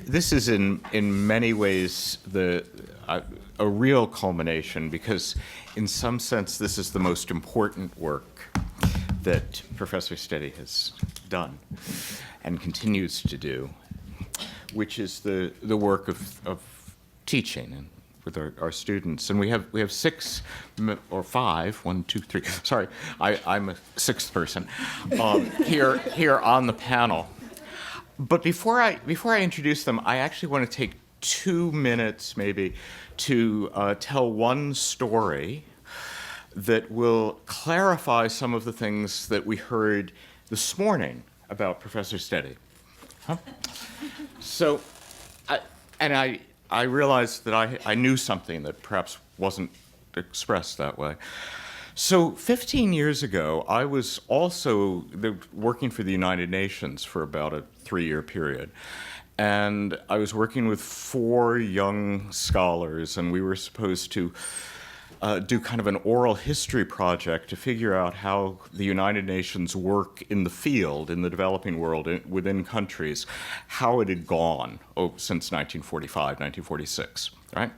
this is in many ways a real culmination, because in some sense this is the most important work that Professor Steady has done and continues to do, which is the work of teaching and with our students. And we have six or five, one, two, three, sorry, I'm a sixth person, here on the panel. But before I introduce them, I actually want to take 2 minutes maybe to tell one story that will clarify some of the things that we heard this morning about Professor Steady. Huh? So, I realized that I knew something that perhaps wasn't expressed that way. So 15 years ago, I was also working for the United Nations for about a 3-year period. And I was working with 4 young scholars, and we were supposed to do kind of an oral history project to figure out how the United Nations work in the field, in the developing world, within countries, how it had gone since 1945, 1946, right?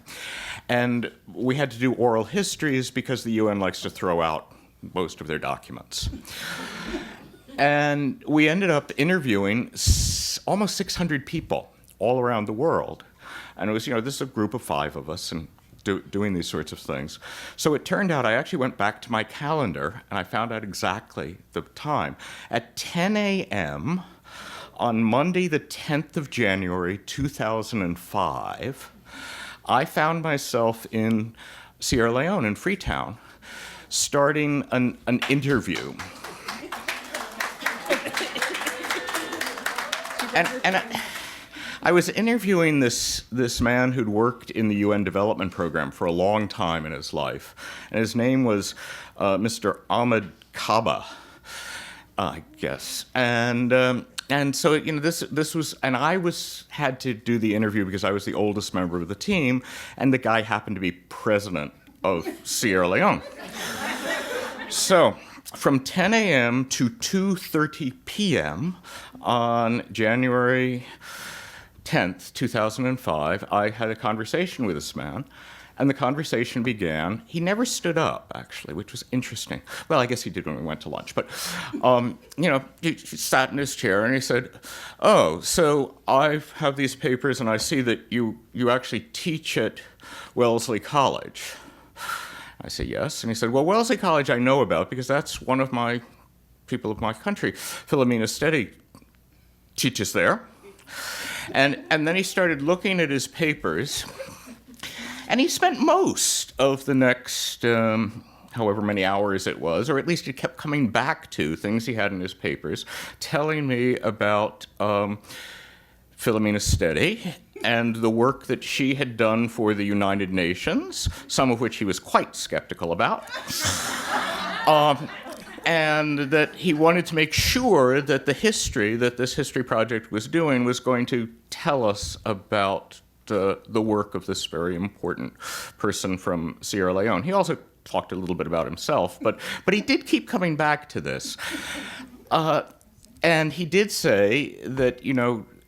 And we had to do oral histories because the UN likes to throw out most of their documents. And we ended up interviewing almost 600 people all around the world. And it was, this is a group of 5 of us, and doing these sorts of things. So it turned out I actually went back to my calendar, and I found out exactly the time. At 10 a.m. on Monday, the 10th of January, 2005, I found myself in Sierra Leone, in Freetown, starting an interview. And I was interviewing this man who'd worked in the UN Development Program for a long time in his life, and his name was Mr. Ahmed Kaba, I guess. And so this was, and I had to do the interview because I was the oldest member of the team, and the guy happened to be president of Sierra Leone. So from 10 a.m. to 2:30 p.m. on January 10th, 2005, I had a conversation with this man, and the conversation began. He never stood up, actually, which was interesting. Well, I guess he did when we went to lunch, but, he sat in his chair, and he said, "Oh, so I have these papers, and I see that you actually teach at Wellesley College." I said, "Yes." And he said, "Well, Wellesley College I know about because that's one of my people of my country. Filomina Steady teaches there." And then he started looking at his papers, and he spent most of the next however many hours it was, or at least he kept coming back to things he had in his papers, telling me about Filomina Steady and the work that she had done for the United Nations, some of which he was quite skeptical about. And that he wanted to make sure that the history that this history project was doing was going to tell us about the work of this very important person from Sierra Leone. He also talked a little bit about himself, but he did keep coming back to this. And he did say that,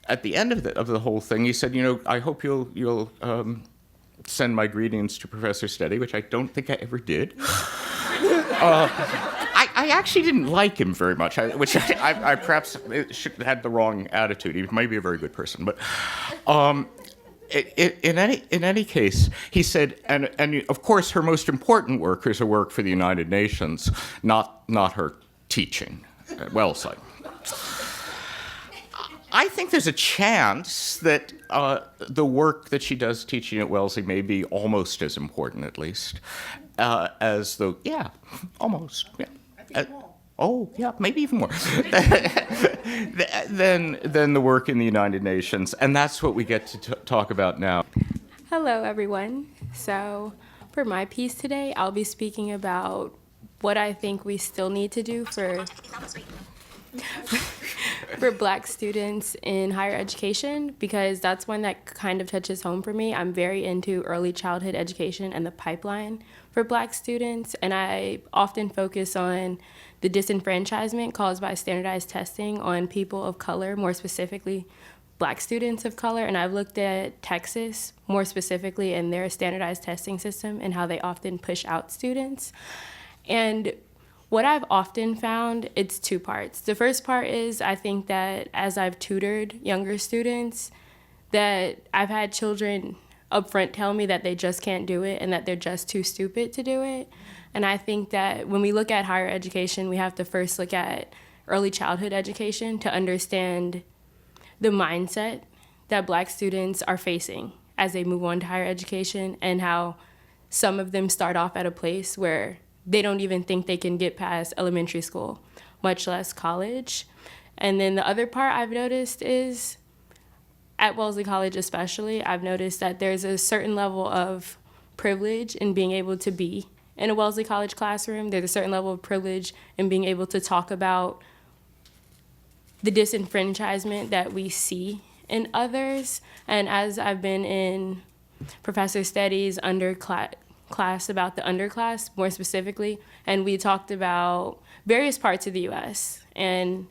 at the end of the whole thing, he said, "I hope you'll send my greetings to Professor Steady," which I don't think I ever did. I actually didn't like him very much, which I perhaps had the wrong attitude. He might be a very good person, but in any case, he said, and of course her most important work is her work for the United Nations, not her teaching at Wellesley. I think there's a chance that the work that she does teaching at Wellesley may be almost as important, at least, as the, almost, yeah. Maybe even more than the work in the United Nations. And that's what we get to talk about now. Hello, everyone. So for my piece today, I'll be speaking about what I think we still need to do for Black students in higher education, because that's one that kind of touches home for me. I'm very into early childhood education and the pipeline for Black students, and I often focus on the disenfranchisement caused by standardized testing on people of color, more specifically Black students of color, and I've looked at Texas more specifically and their standardized testing system and how they often push out students. And what I've often found, it's two parts. The first part is I think that as I've tutored younger students, that I've had children up front tell me that they just can't do it and that they're just too stupid to do it. And I think that when we look at higher education, we have to first look at early childhood education to understand the mindset that Black students are facing as they move on to higher education, and how some of them start off at a place where they don't even think they can get past elementary school, much less college. And then the other part I've noticed is, at Wellesley College especially, I've noticed that there's a certain level of privilege in being able to be in a Wellesley College classroom. There's a certain level of privilege in being able to talk about the disenfranchisement that we see in others. And as I've been in Professor Steady's class about the underclass more specifically, and we talked about various parts of the U.S., and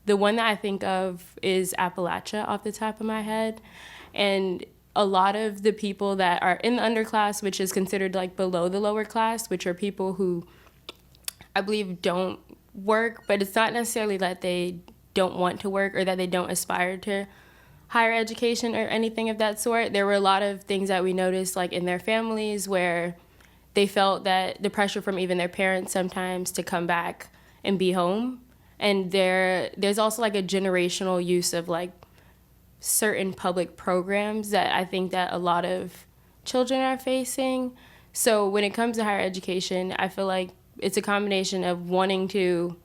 the one that I think of is Appalachia off the top of my head. And a lot of the people that are in the underclass, which is considered like below the lower class, which are people who I believe don't work, but it's not necessarily that they don't want to work or that they don't aspire to higher education or anything of that sort. There were a lot of things that we noticed, like in their families, where they felt that the pressure from even their parents sometimes to come back and be home. And there's also like a generational use of like certain public programs that I think that a lot of children are facing. So when it comes to higher education, I feel like it's a combination of wanting to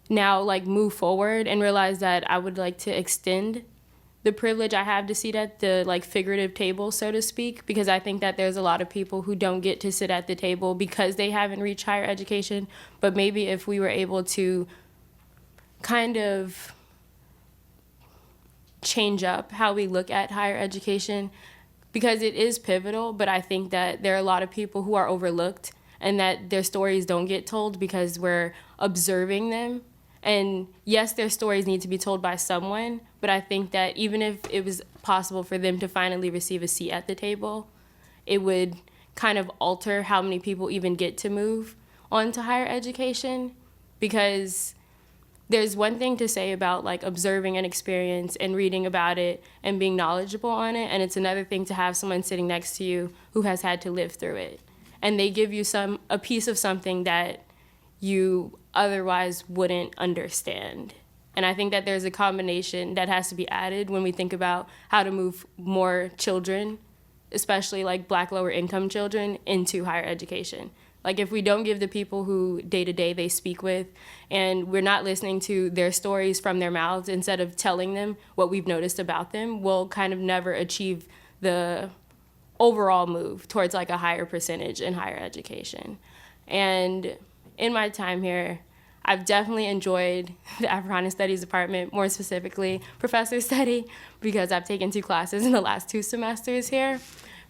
now like move forward and realize that I would like to extend the privilege I have to sit at the like figurative table, so to speak, because I think that there's a lot of people who don't get to sit at the table because they haven't reached higher education. But maybe if we were able to kind of change up how we look at higher education, because it is pivotal, but I think that there are a lot of people who are overlooked and that their stories don't get told because we're observing them. And yes, their stories need to be told by someone, but I think that even if it was possible for them to finally receive a seat at the table, it would kind of alter how many people even get to move on to higher education. Because there's one thing to say about like observing an experience and reading about it and being knowledgeable on it, and it's another thing to have someone sitting next to you who has had to live through it. And they give you a piece of something that you otherwise wouldn't understand. And I think that there's a combination that has to be added when we think about how to move more children, especially like Black lower income children, into higher education. Like if we don't give the people who day to day they speak with, and we're not listening to their stories from their mouths instead of telling them what we've noticed about them, we'll kind of never achieve the overall move towards like a higher percentage in higher education. And in my time here, I've definitely enjoyed the Africana Studies department, more specifically Professor Steady, because I've taken 2 classes in the last 2 semesters here.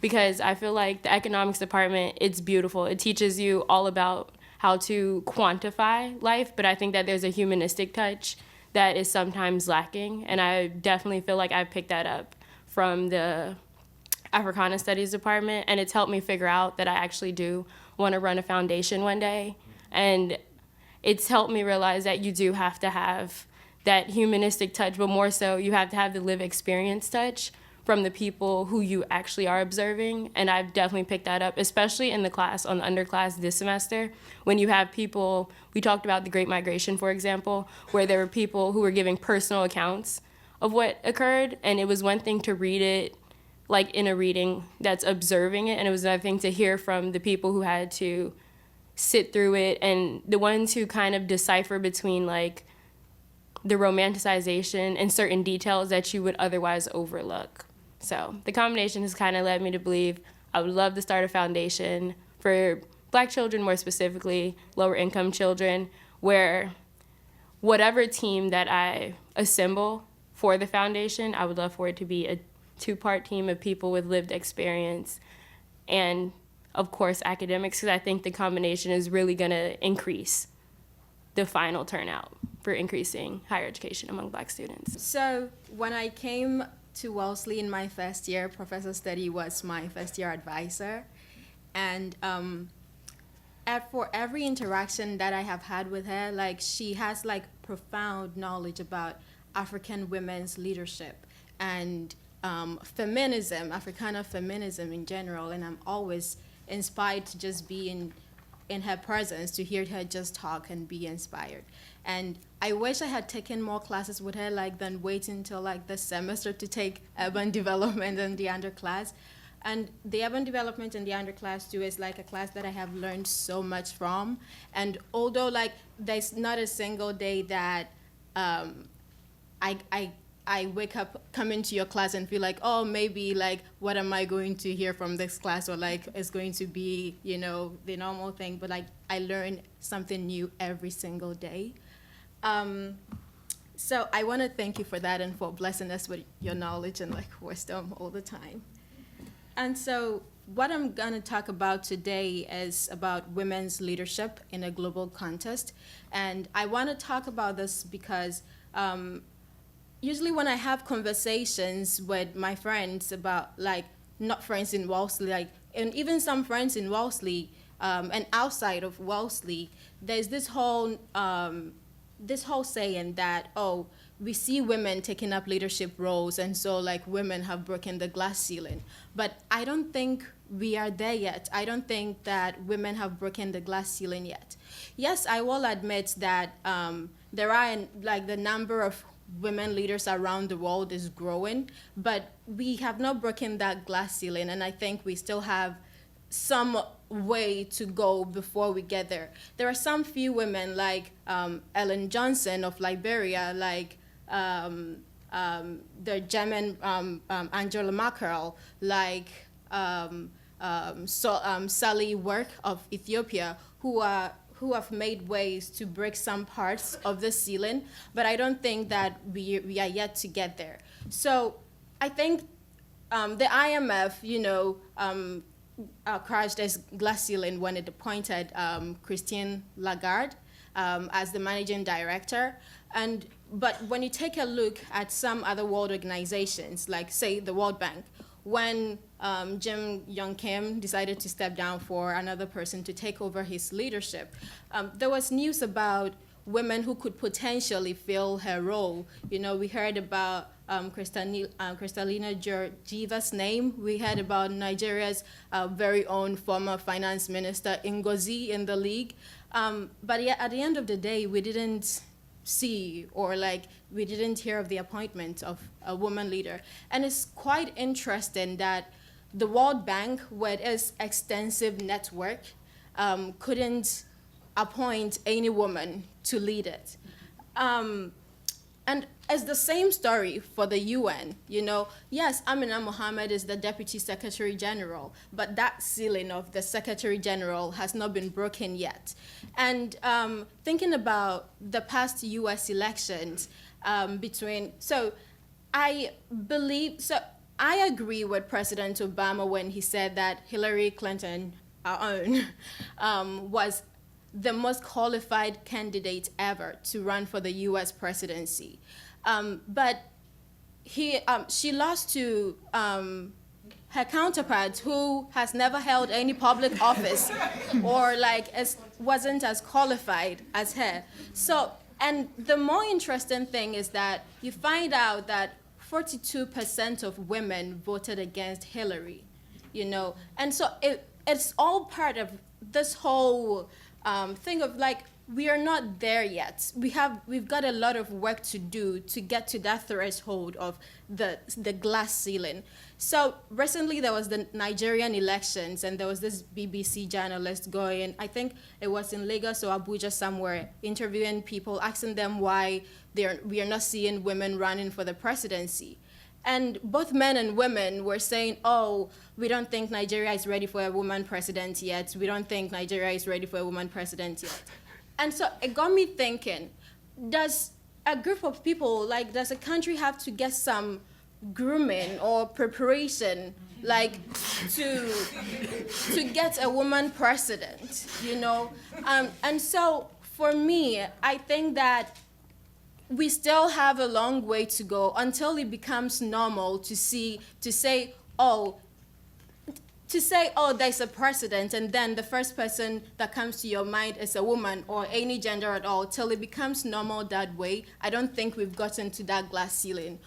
Because I feel like the economics department, it's beautiful. It teaches you all about how to quantify life, but I think that there's a humanistic touch that is sometimes lacking, and I definitely feel like I picked that up from the Africana Studies department, and it's helped me figure out that I actually do want to run a foundation one day. And it's helped me realize that you do have to have that humanistic touch, but more so you have to have the lived experience touch from the people who you actually are observing. And I've definitely picked that up, especially in the class on the underclass this semester, when you have people, we talked about the Great Migration, for example, where there were people who were giving personal accounts of what occurred. And it was one thing to read it like in a reading that's observing it, and it was another thing to hear from the people who had to sit through it and the ones who kind of decipher between like the romanticization and certain details that you would otherwise overlook. So the combination has kind of led me to believe I would love to start a foundation for Black children, more specifically lower income children, where whatever team that I assemble for the foundation, I would love for it to be a 2-part team of people with lived experience and, of course, academics, because I think the combination is really going to increase the final turnout for increasing higher education among Black students? So when I came to Wellesley in my first year, Professor Steady was my first year advisor. And for every interaction that I have had with her, like she has like profound knowledge about African women's leadership and feminism, Africana feminism in general. And I'm always inspired to just be in her presence, to hear her just talk and be inspired. And I wish I had taken more classes with her, like than wait until like the semester to take urban development in the underclass. And the urban development in the underclass too is like a class that I have learned so much from. And although like there's not a single day that I wake up, come into your class and feel like, oh, maybe like, what am I going to hear from this class? Or like, it's going to be, you know, the normal thing. But like, I learn something new every single day. So I want to thank you for that and for blessing us with your knowledge and like wisdom all the time. And so what I'm going to talk about today is about women's leadership in a global context. And I want to talk about this because usually when I have conversations with my friends about, like, not friends in Wellesley, like, and even some friends in Wellesley and outside of Wellesley, there's this whole saying that, oh, we see women taking up leadership roles, and so like women have broken the glass ceiling. But I don't think we are there yet. I don't think that women have broken the glass ceiling yet. Yes, I will admit that there are like the number of women leaders around the world is growing, but we have not broken that glass ceiling, and I think we still have some way to go before we get there. There are some few women like Ellen Johnson of Liberia, like the German Angela Merkel, like Sally Work of Ethiopia, who have made ways to break some parts of the ceiling, but I don't think that we are yet to get there. So I think the IMF, you know, crashed this glass ceiling when it appointed Christine Lagarde as the managing director. But when you take a look at some other world organizations, like say the World Bank, when Jim Young Kim decided to step down for another person to take over his leadership, there was news about women who could potentially fill her role. You know, we heard about Kristalina Georgieva's name. We heard about Nigeria's very own former finance minister, Ngozi, in the league. But yet, at the end of the day, we didn't see, or like we didn't hear of the appointment of a woman leader. And it's quite interesting that the World Bank, with its extensive network, couldn't appoint any woman to lead it. And it's the same story for the UN. You know, yes, Amina Mohammed is the Deputy Secretary General, but that ceiling of the Secretary General has not been broken yet. And thinking about the past US elections I agree with President Obama when he said that Hillary Clinton, our own, was the most qualified candidate ever to run for the U.S. presidency. But she lost to her counterpart, who has never held any public office or wasn't as qualified as her. So, and the more interesting thing is that you find out that 42% of women voted against Hillary, you know, and so it's all part of this whole thing of like, we are not there yet. We've got a lot of work to do to get to that threshold of the glass ceiling. So recently there was the Nigerian elections, and there was this BBC journalist going, I think it was in Lagos or Abuja somewhere, interviewing people, asking them why we are not seeing women running for the presidency. And both men and women were saying, oh, we don't think Nigeria is ready for a woman president yet. We don't think Nigeria is ready for a woman president yet. And so it got me thinking, does a group of people, like, does a country have to get some grooming or preparation, like, to get a woman president, you know? And so for me, I think that we still have a long way to go until it becomes normal to say, oh, there's a precedent, and then the first person that comes to your mind is a woman or any gender at all. Till it becomes normal that way, I don't think we've gotten to that glass ceiling.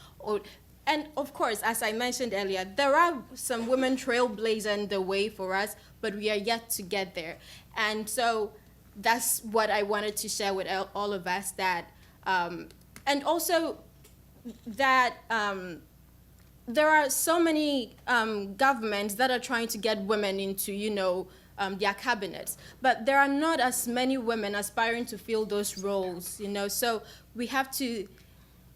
And of course, as I mentioned earlier, there are some women trailblazing the way for us, but we are yet to get there. And so that's what I wanted to share with all of us, that, and also that there are so many governments that are trying to get women into, their cabinets, but there are not as many women aspiring to fill those roles, so we have to,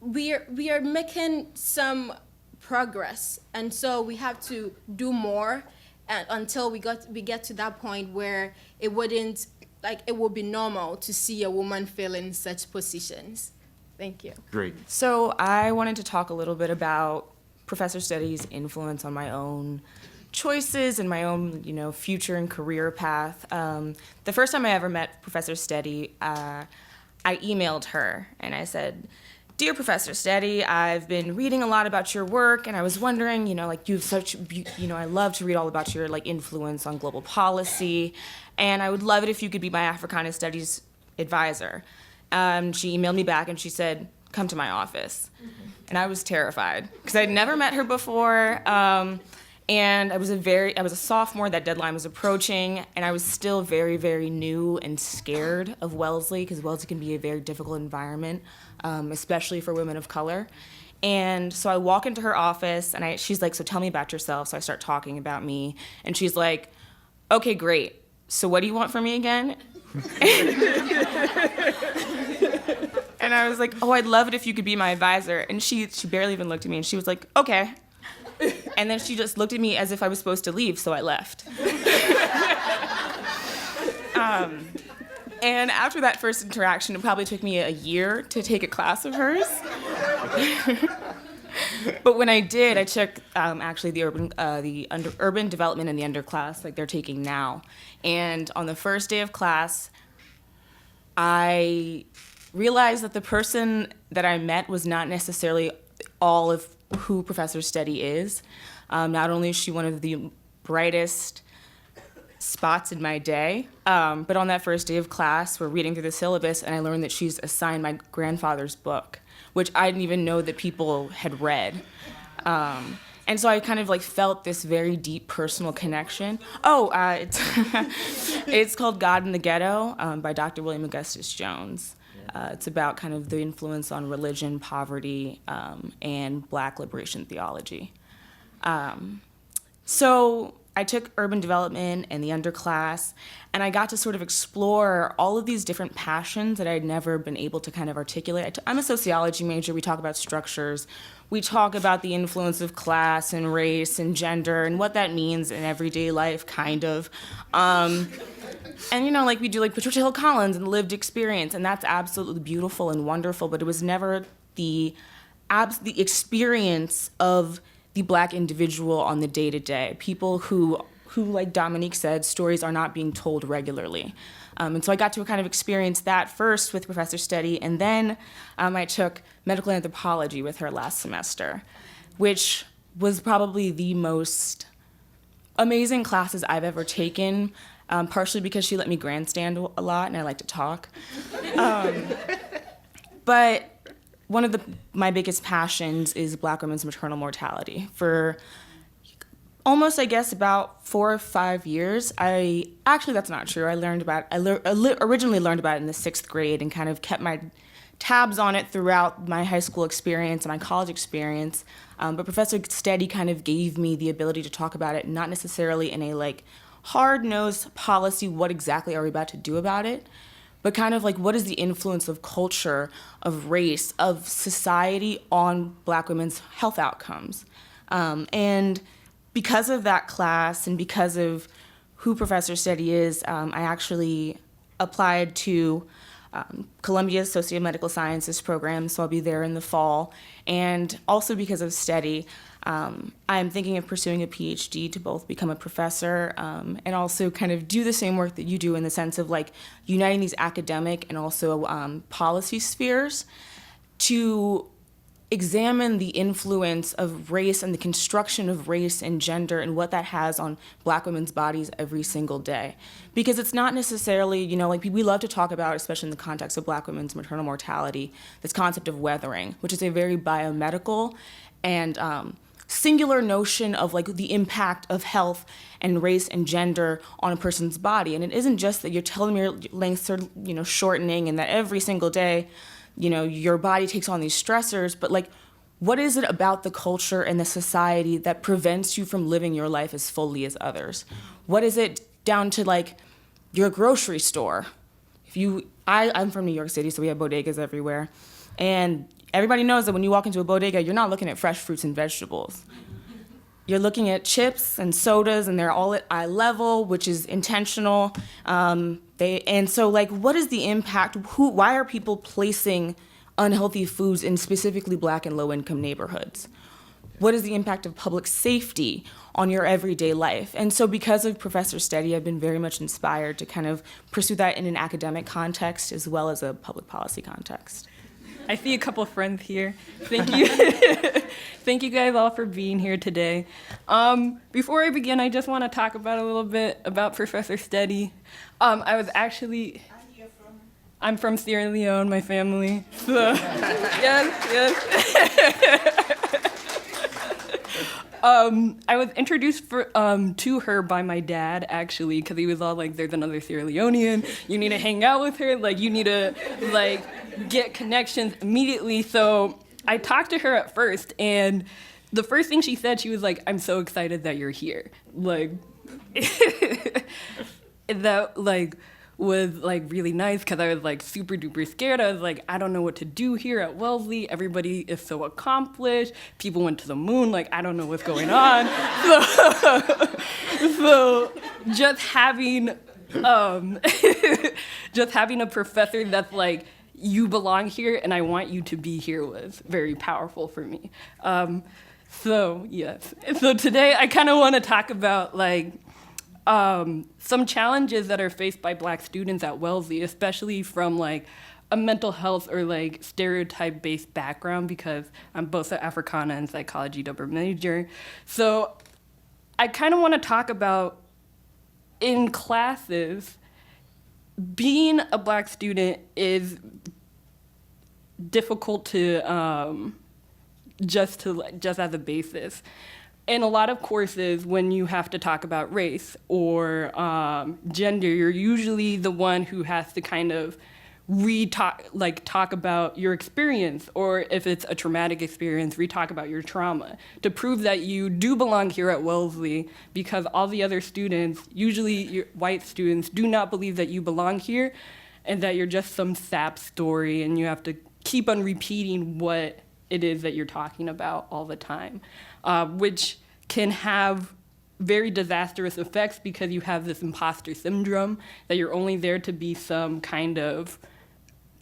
we are making some progress, and so we have to do more until we get to that point where it would be normal to see a woman fill in such positions. Thank you. Great. So I wanted to talk a little bit about Professor Steady's influence on my own choices and my own, future and career path. The first time I ever met Professor Steady, I emailed her and I said, "Dear Professor Steady, I've been reading a lot about your work, and I was wondering, you have such, I love to read all about your influence on global policy, and I would love it if you could be my Africana Studies advisor." She emailed me back and she said, "Come to my office." And I was terrified because I'd never met her before. And I was a sophomore, that deadline was approaching, and I was still very, very new and scared of Wellesley, because Wellesley can be a very difficult environment, especially for women of color. And so I walk into her office, and she's like, "So tell me about yourself." So I start talking about me, and she's like, "Okay, great. So what do you want from me again?" And I was like, "Oh, I'd love it if you could be my advisor." And she barely even looked at me, and she was like, "Okay." And then she just looked at me as if I was supposed to leave, so I left. And after that first interaction, it probably took me a year to take a class of hers. But when I did, I took actually the urban development in the underclass, like they're taking now. And on the first day of class, I realized that the person that I met was not necessarily all of who Professor Steady is. Not only is she one of the brightest spots in my day, but on that first day of class, we're reading through the syllabus, and I learned that she's assigned my grandfather's book, which I didn't even know that people had read. And so I kind of felt this very deep personal connection. It's called God in the Ghetto by Dr. William Augustus Jones. It's about kind of the influence on religion, poverty, and Black liberation theology. So I took urban development and the underclass, and I got to sort of explore all of these different passions that I'd never been able to kind of articulate. I'm a sociology major. We talk about structures. We talk about the influence of class and race and gender and what that means in everyday life, kind of. And we do Patricia Hill Collins and lived experience, and that's absolutely beautiful and wonderful, but it was never the experience of the Black individual on the day-to-day. People who, like Dominique said, stories are not being told regularly. And so I got to kind of experience that first with Professor Steady, and then I took medical anthropology with her last semester, which was probably the most amazing classes I've ever taken, partially because she let me grandstand a lot, and I like to talk. But one of my biggest passions is Black women's maternal mortality. For almost, I guess, about 4 or 5 years, actually that's not true. I originally learned about it in the 6th grade and kind of kept my tabs on it throughout my high school experience and my college experience. But Professor Steady kind of gave me the ability to talk about it, not necessarily in a hard-nosed policy, what exactly are we about to do about it, but kind of what is the influence of culture, of race, of society on Black women's health outcomes. And because of that class and because of who Professor Steady is, I actually applied to Columbia's Socio-Medical Sciences program, so I'll be there in the fall. And also because of Steady, I'm thinking of pursuing a PhD to both become a professor and also kind of do the same work that you do in the sense of uniting these academic and also policy spheres to examine the influence of race and the construction of race and gender and what that has on Black women's bodies every single day. Because it's not necessarily, like we love to talk about, especially in the context of Black women's maternal mortality, this concept of weathering, which is a very biomedical and singular notion of like the impact of health and race and gender on a person's body. And it isn't just that your telomere lengths are, shortening and that every single day, your body takes on these stressors, but like, what is it about the culture and the society that prevents you from living your life as fully as others? What is it down to like your grocery store? I'm from New York City, so we have bodegas everywhere. And everybody knows that when you walk into a bodega, you're not looking at fresh fruits and vegetables. You're looking at chips and sodas, and they're all at eye level, which is intentional. And so, like, what is the impact? Why are people placing unhealthy foods in specifically Black and low-income neighborhoods? What is the impact of public safety on your everyday life? And so, because of Professor Steady, I've been very much inspired to kind of pursue that in an academic context as well as a public policy context. I see a couple of friends here. Thank you. Thank you guys all for being here today. Before I begin, I just want to talk about a little bit about Professor Steady. I'm from Sierra Leone, my family. So, yes. I was introduced to her by my dad, actually, because he was all like, there's another Sierra Leonean, you need to hang out with her, like, you need to, like, get connections immediately. So I talked to her at first, and the first thing she said, she was like, I'm so excited that you're here. Like, that, like, was like really nice because I was like super duper scared. I was like, I don't know what to do here at Wellesley. Everybody is so accomplished. People went to the moon. Like, I don't know what's going on. So just having a professor that's like, you belong here and I want you to be here was very powerful for me. So yes. So today I kind of want to talk about like some challenges that are faced by Black students at Wellesley, especially from like a mental health or like stereotype-based background, because I'm both an Africana and psychology double major. So I kind of want to talk about in classes, being a Black student is difficult to just as a basis. In a lot of courses, when you have to talk about race or gender, you're usually the one who has to kind of talk about your experience, or if it's a traumatic experience, talk about your trauma to prove that you do belong here at Wellesley, because all the other students, usually white students, do not believe that you belong here and that you're just some sap story, and you have to keep on repeating what it is that you're talking about all the time. Which can have very disastrous effects because you have this imposter syndrome that you're only there to be some kind of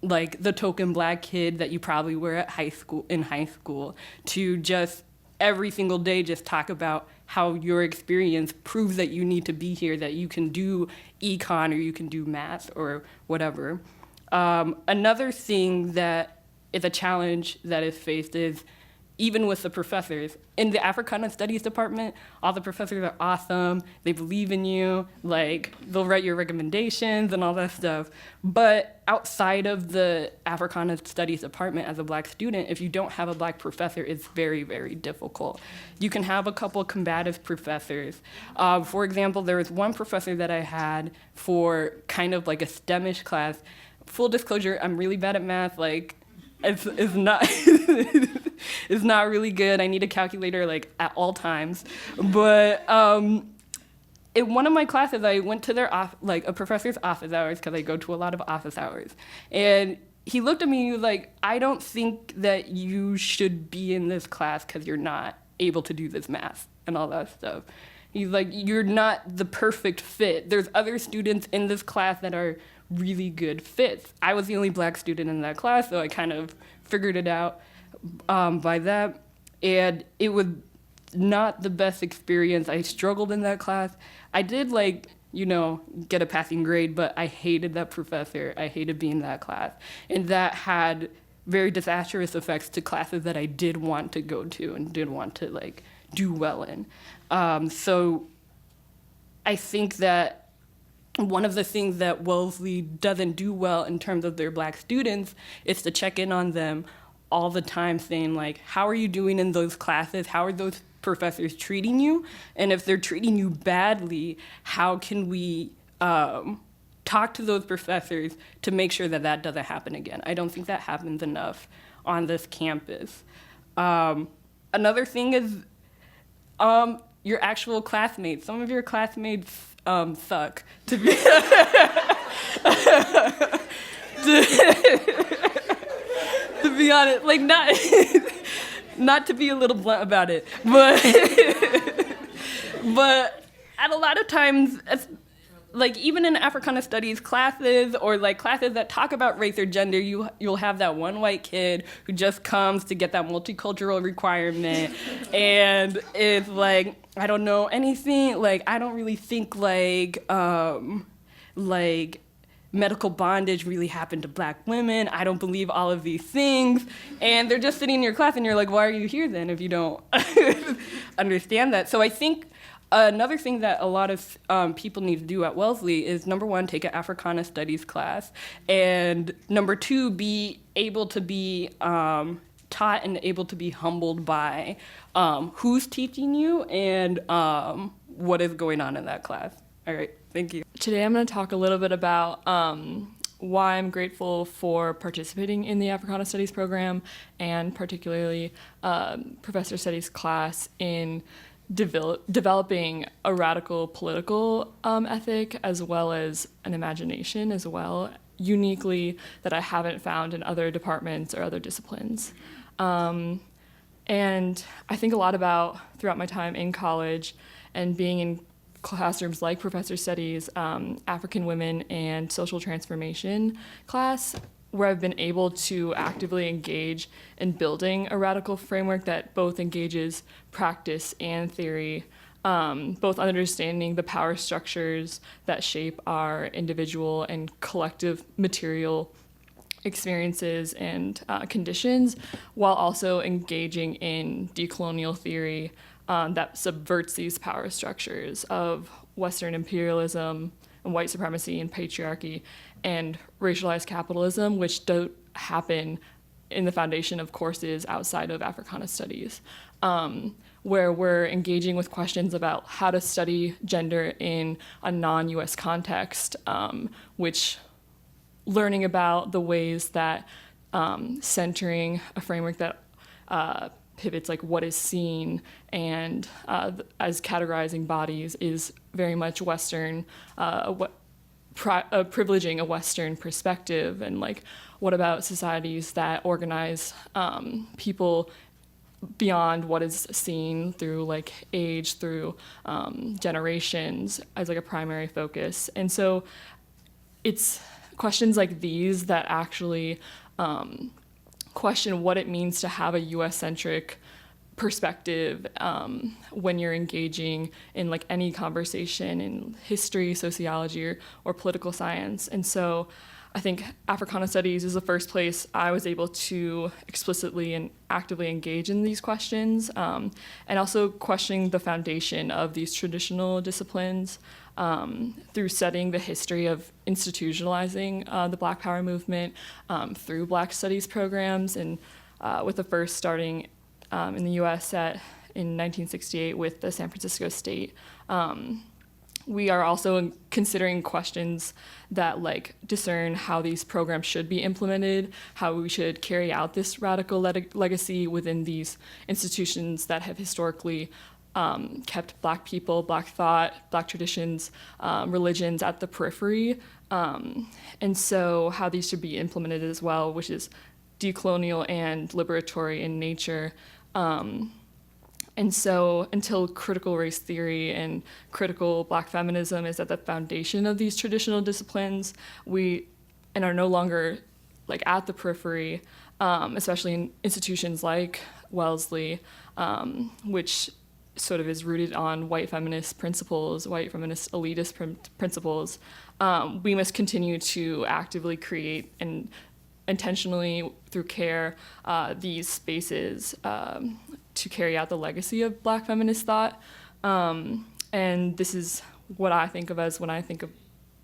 like the token Black kid that you probably were at high school, to just every single day just talk about how your experience proves that you need to be here, that you can do econ or you can do math or whatever. Another thing that is a challenge that is faced is even with the professors. In the Africana Studies department, all the professors are awesome. They believe in you. Like, they'll write your recommendations and all that stuff. But outside of the Africana Studies department, as a Black student, if you don't have a Black professor, it's very, very difficult. You can have a couple combative professors. For example, there was one professor that I had for kind of like a STEMish class. Full disclosure, I'm really bad at math. Like, it's not it's not really good. I need a calculator like at all times. But in one of my classes, I went to their a professor's office hours, because I go to a lot of office hours, and he looked at me and he was like, I don't think that you should be in this class because you're not able to do this math and all that stuff. He's like, you're not the perfect fit. There's other students in this class that are really good fits. I was the only Black student in that class, so I kind of figured it out by that. And it was not the best experience. I struggled in that class. I did get a passing grade, but I hated that professor. I hated being in that class. And that had very disastrous effects to classes that I did want to go to and did want to like do well in. So I think that one of the things that Wellesley doesn't do well in terms of their Black students is to check in on them all the time, saying like, how are you doing in those classes? How are those professors treating you? And if they're treating you badly, how can we talk to those professors to make sure that that doesn't happen again? I don't think that happens enough on this campus. Another thing is your actual classmates. Some of your classmates suck, to be to be honest. Like, not to be a little blunt about it, but at a lot of times, like even in Africana Studies classes or like classes that talk about race or gender, you'll have that one white kid who just comes to get that multicultural requirement and is like, I don't know anything, like I don't really think like medical bondage really happened to Black women. I don't believe all of these things. And they're just sitting in your class and you're like, why are you here then if you don't understand that? So I think another thing that a lot of people need to do at Wellesley is, number one, take an Africana Studies class, and number two, be able to be taught and able to be humbled by who's teaching you and what is going on in that class. All right, thank you. Today I'm going to talk a little bit about why I'm grateful for participating in the Africana Studies program, and particularly Professor Steady's class in developing a radical political ethic as well as an imagination as well, uniquely that I haven't found in other departments or other disciplines. And I think a lot about, throughout my time in college and being in classrooms like Professor Steady's African Women and Social Transformation class, where I've been able to actively engage in building a radical framework that both engages practice and theory, both understanding the power structures that shape our individual and collective material experiences and conditions, while also engaging in decolonial theory that subverts these power structures of Western imperialism and white supremacy and patriarchy and racialized capitalism, which don't happen in the foundation of courses outside of Africana Studies, where we're engaging with questions about how to study gender in a non-US context, which learning about the ways that centering a framework that pivots like what is seen and as categorizing bodies is very much Western, privileging a Western perspective, and like what about societies that organize people beyond what is seen through like age, through generations as like a primary focus. And so it's questions like these that actually question what it means to have a US-centric perspective when you're engaging in like any conversation in history, sociology, or political science. And so I think Africana Studies is the first place I was able to explicitly and actively engage in these questions, and also questioning the foundation of these traditional disciplines through studying the history of institutionalizing the Black Power movement through Black Studies programs, and with the first starting in the US in 1968 with the San Francisco State. We are also considering questions that like discern how these programs should be implemented, how we should carry out this radical legacy within these institutions that have historically kept Black people, Black thought, Black traditions, religions at the periphery. And so how these should be implemented as well, which is decolonial and liberatory in nature. And so until critical race theory and critical Black feminism is at the foundation of these traditional disciplines, we are no longer like at the periphery, especially in institutions like Wellesley, which sort of is rooted on white feminist principles, white feminist elitist principles. We must continue to actively create and intentionally, through care, these spaces to carry out the legacy of Black feminist thought. And this is what I think of as when I think of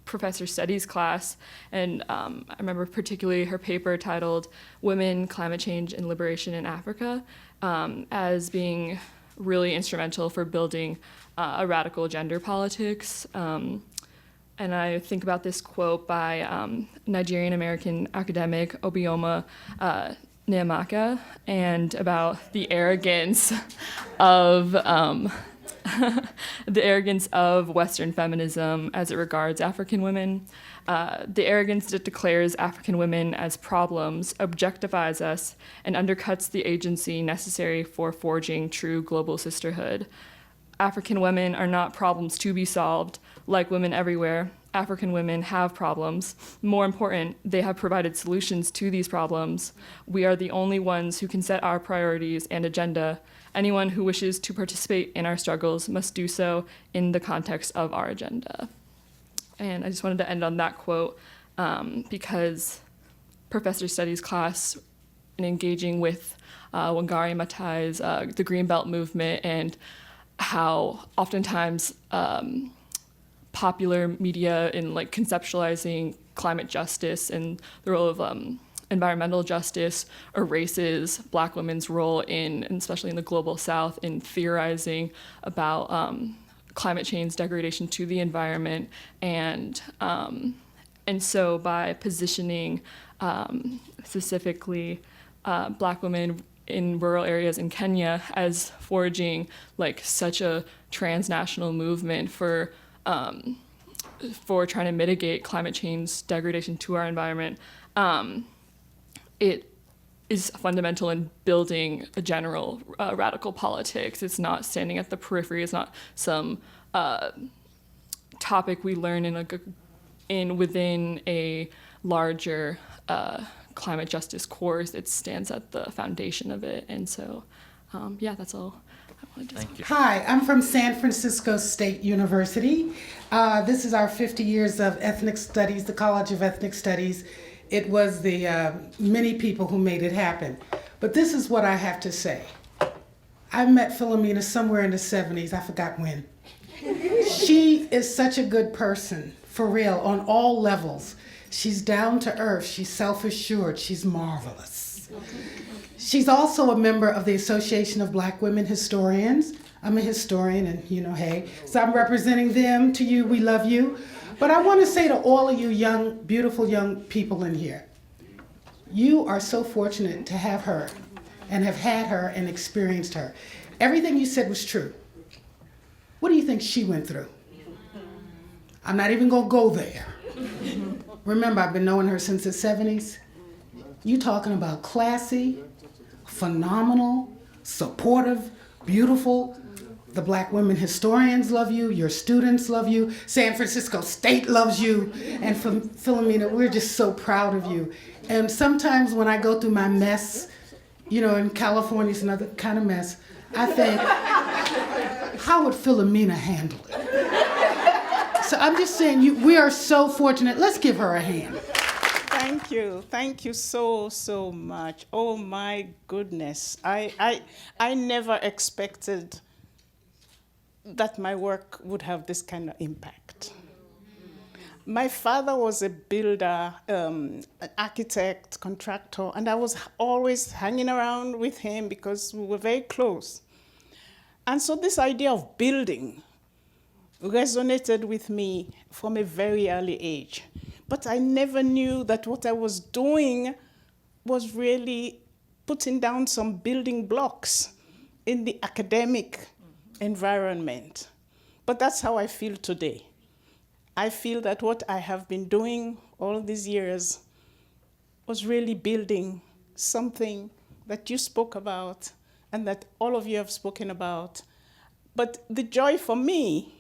Professor Steady's class. And I remember particularly her paper titled Women, Climate Change, and Liberation in Africa as being really instrumental for building a radical gender politics. And I think about this quote by Nigerian-American academic Obioma Nyamaka, and about the arrogance of the arrogance of Western feminism as it regards African women. The arrogance that declares African women as problems objectifies us and undercuts the agency necessary for forging true global sisterhood. African women are not problems to be solved. Like women everywhere, African women have problems. More important, they have provided solutions to these problems. We are the only ones who can set our priorities and agenda. Anyone who wishes to participate in our struggles must do so in the context of our agenda. And I just wanted to end on that quote because Professor Steady's class, in engaging with Wangari Maathai's the Greenbelt movement, and how oftentimes popular media in like conceptualizing climate justice and the role of environmental justice erases Black women's role in, and especially in the global South, in theorizing about climate change degradation to the environment. And so by positioning specifically Black women in rural areas in Kenya as forging like such a transnational movement for trying to mitigate climate change degradation to our environment, it is fundamental in building a general radical politics. It's not standing at the periphery. It's not some topic we learn within a larger climate justice course. It stands at the foundation of it. And so, that's all I wanted to say. Thank you. Hi, I'm from San Francisco State University. This is our 50 years of ethnic studies, the College of Ethnic Studies. It was the many people who made it happen. But this is what I have to say. I met Filomina somewhere in the 70s, I forgot when. She is such a good person, for real, on all levels. She's down to earth, she's self-assured, she's marvelous. She's also a member of the Association of Black Women Historians. I'm a historian and, hey, so I'm representing them. To you, we love you. But I want to say to all of you young, beautiful young people in here, you are so fortunate to have her and have had her and experienced her. Everything you said was true. What do you think she went through? I'm not even going to go there. Remember, I've been knowing her since the 70s. You talking about classy, phenomenal, supportive, beautiful. The Black women historians love you, your students love you, San Francisco State loves you, and Filomina, we're just so proud of you. And sometimes when I go through my mess, in California it's another kind of mess, I think, how would Filomina handle it? So I'm just saying, we are so fortunate. Let's give her a hand. Thank you. Thank you so, so much. Oh my goodness. I never expected that my work would have this kind of impact. My father was a builder, an architect, contractor, and I was always hanging around with him because we were very close. And so this idea of building resonated with me from a very early age. But I never knew that what I was doing was really putting down some building blocks in the academic environment. But that's how I feel today. I feel that what I have been doing all these years was really building something that you spoke about and that all of you have spoken about. But the joy for me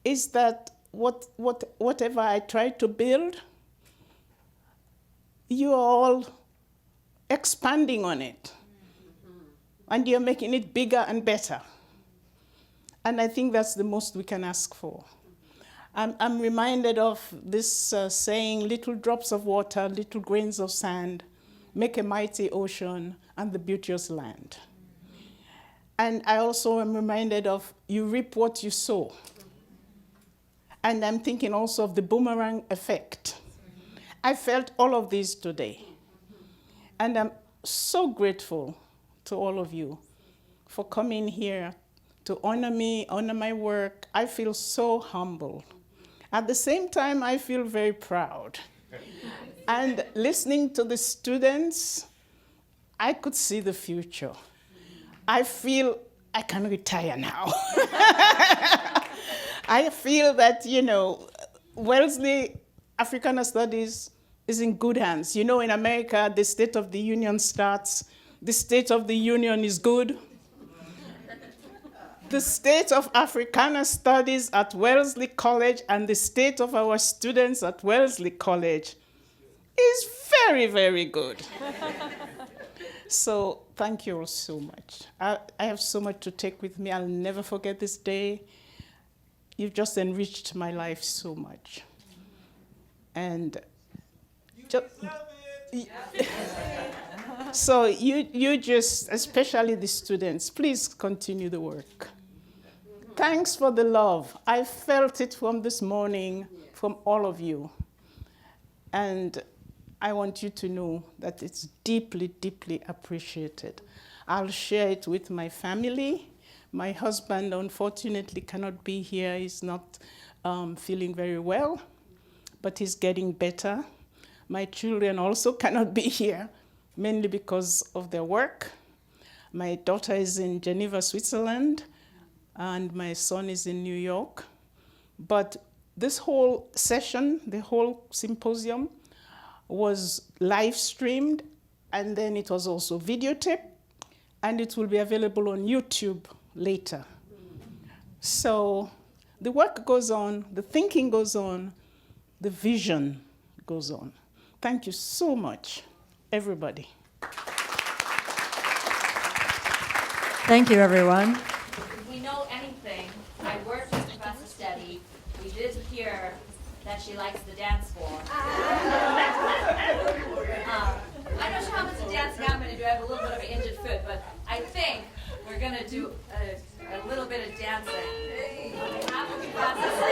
is that whatever I try to build, you are all expanding on it. And you're making it bigger and better. And I think that's the most we can ask for. I'm reminded of this saying, little drops of water, little grains of sand, make a mighty ocean and the beauteous land. And I also am reminded of you reap what you sow. And I'm thinking also of the boomerang effect. I felt all of these today. And I'm so grateful to all of you for coming here to honor me, honor my work. I feel so humble. At the same time, I feel very proud. And listening to the students, I could see the future. I feel I can retire now. I feel that, Wellesley Africana Studies is in good hands. In America, the State of the Union starts. The State of the Union is good. The state of Africana Studies at Wellesley College and the state of our students at Wellesley College is very, very good. So thank you all so much. I have so much to take with me. I'll never forget this day. You've just enriched my life so much. And so you just, especially the students, please continue the work. Thanks for the love. I felt it from this morning, from all of you. And I want you to know that it's deeply, deeply appreciated. I'll share it with my family. My husband, unfortunately, cannot be here. He's not feeling very well, but he's getting better. My children also cannot be here, mainly because of their work. My daughter is in Geneva, Switzerland, and my son is in New York. But this whole session, the whole symposium, was live streamed, and then it was also videotaped, and it will be available on YouTube later. So the work goes on, the thinking goes on, the vision goes on. Thank you so much, everybody. Thank you, everyone. If we know anything, I worked with Professor Steady. We did hear that she likes the dance floor. I'm not sure how much dancing I'm going to do. I have a little bit of an injured foot, but I think we're going to do a little bit of dancing on behalf of Professor Steady.